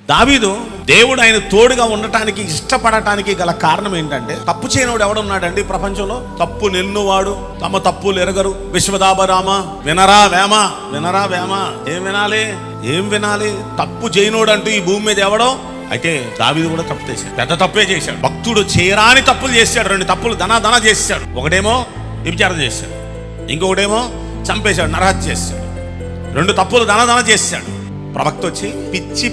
దావీదు దేవుడు ఆయన తోడుగా ఉండటానికి ఇష్టపడటానికి గల కారణం ఏంటంటే, తప్పు చేయనోడు ఎవడున్నాడండి ప్రపంచంలో? తప్పు నిన్నువాడు తమ తప్పులు ఎరగరు విశ్వదాభరామ. వినరా వేమ, వినరా వేమ. ఏం వినాలి? తప్పు చేయనోడు అంటూ ఈ భూమి మీద ఎవడో? అయితే దావీదు కూడా తప్పు చేశాడు, పెద్ద తప్పే చేశాడు. భక్తుడు చేయరాని తప్పులు చేశాడు. 2 తప్పులు దనా చేశాడు. ఒకటేమో వ్యభిచారం చేశాడు, ఇంకొకటేమో చంపేశాడు, నరహత్య చేశాడు. 2 తప్పులు దనా చేశాడు. ప్రవక్త వచ్చి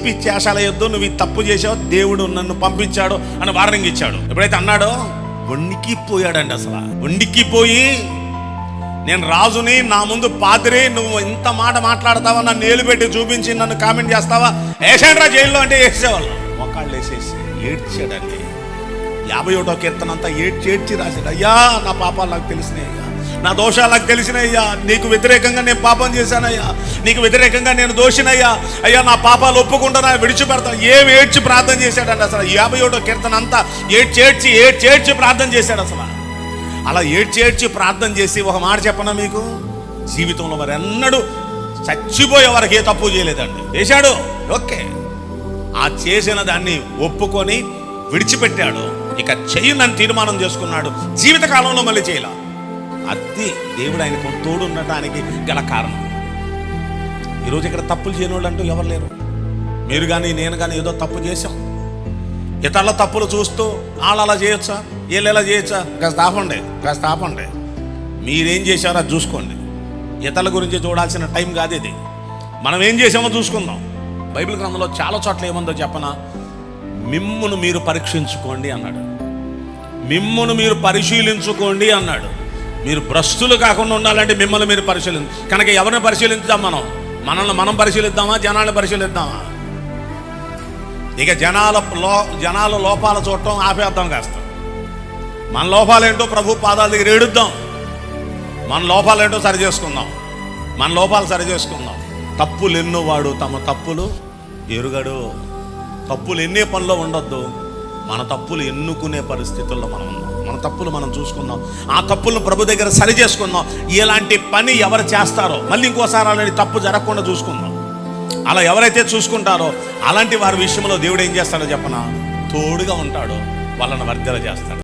పిచ్చి ఆశల యొద్దు, నువ్వు ఈ తప్పు చేసావు, దేవుడు నన్ను పంపించాడు అని వార్నింగ్ ఇచ్చాడు. ఎప్పుడైతే అన్నాడో వణికిపోయాడండి. అసలు వణికిపోయి, నేను రాజుని, నా ముందు పాదిరి, నువ్వు ఇంత మాట మాట్లాడతావా, నన్ను ఏలు పెట్టి చూపించి నన్ను కామెంట్ చేస్తావా, వేసేయండిరా జైల్లో అంటే వేసేవాళ్ళు. మొక్కాళ్ళు వేసేసి ఏడ్చాడండి. 51వ కీర్తన అంతా ఏడ్చి రాశాడు. అయ్యా, నా పాపాలు నాకు తెలిసినాయి అయ్యా, నా దోషాలు నాకు తెలిసినయ్యా, నీకు వ్యతిరేకంగా నేను పాపం చేశానయ్యా, నీకు వ్యతిరేకంగా నేను దోషినయ్యా, అయ్యా నా పాపాలు ఒప్పుకుంటా విడిచిపెడతాను. ఏడ్చి ప్రార్థన చేశాడండి. అసలు 51వ కీర్తన అంతా ఏడ్చి ప్రార్థన చేశాడు. అసలు అలా ఏడ్చి ప్రార్థన చేసి ఒక మాట చెప్పనా మీకు, జీవితంలో మరి ఎన్నడూ చచ్చిపోయే వరకు ఏ తప్పు చేయలేదండి. చేశాడు, ఓకే, ఆ చేసిన దాన్ని ఒప్పుకొని విడిచిపెట్టాడు. ఇక చెయ్యనని తీర్మానం చేసుకున్నాడు. జీవితకాలంలో మళ్ళీ చేయలే. అది దేవుడు ఆయనకు తోడు ఉండటానికి గల కారణం. ఈరోజు ఇక్కడ తప్పులు చేయని వాళ్ళు అంటూ ఎవరు లేరు. మీరు కానీ నేను కానీ ఏదో తప్పు చేసాం. ఇతరుల తప్పులు చూస్తూ వాళ్ళు అలా చేయొచ్చా, వీళ్ళు ఎలా చేయొచ్చా? కాస్త ఆపండి. మీరేం చేశారో అది చూసుకోండి. ఇతరుల గురించి చూడాల్సిన టైం కాదు ఇది. మనం ఏం చేసామో చూసుకుందాం. బైబిల్ గ్రంథంలో చాలా చోట్ల ఏముందో చెప్పనా? మిమ్మును మీరు పరీక్షించుకోండి అన్నాడు. మిమ్మును మీరు పరిశీలించుకోండి అన్నాడు. మీరు భ్రష్టులు కాకుండా ఉండాలంటే మిమ్మల్ని మీరు కనుక ఎవరిని పరిశీలించాం? మనల్ని మనం పరిశీలిద్దామా, జనాలను పరిశీలిద్దామా? ఇక జనాల లోపాల చూడటం ఆపేద్దాం. కాస్త మన లోపాలేంటో ప్రభు పాదాల దగ్గర ఏడుద్దాం. మన లోపాలేంటో సరి చేసుకుందాం. తప్పులు ఎన్నువాడు తమ తప్పులు ఎరుగడు. తప్పులు ఎన్నే పనిలో ఉండొద్దు. మన తప్పులు ఎన్నుకునే పరిస్థితుల్లో మనం ఉన్నాం. మన తప్పులు మనం చూసుకుందాం. ఆ తప్పులను ప్రభు దగ్గర సరి చేసుకుందాం. ఇలాంటి పని ఎవరు చేస్తారో మళ్ళీ ఇంకోసారి అలాంటి తప్పు జరగకుండా చూసుకుందాం. అలా ఎవరైతే చూసుకుంటారో అలాంటి వారి విషయంలో దేవుడు ఏం చేస్తాడో చెప్పనా? తోడుగా ఉంటాడు, వాళ్ళని వర్ధల చేస్తాడు.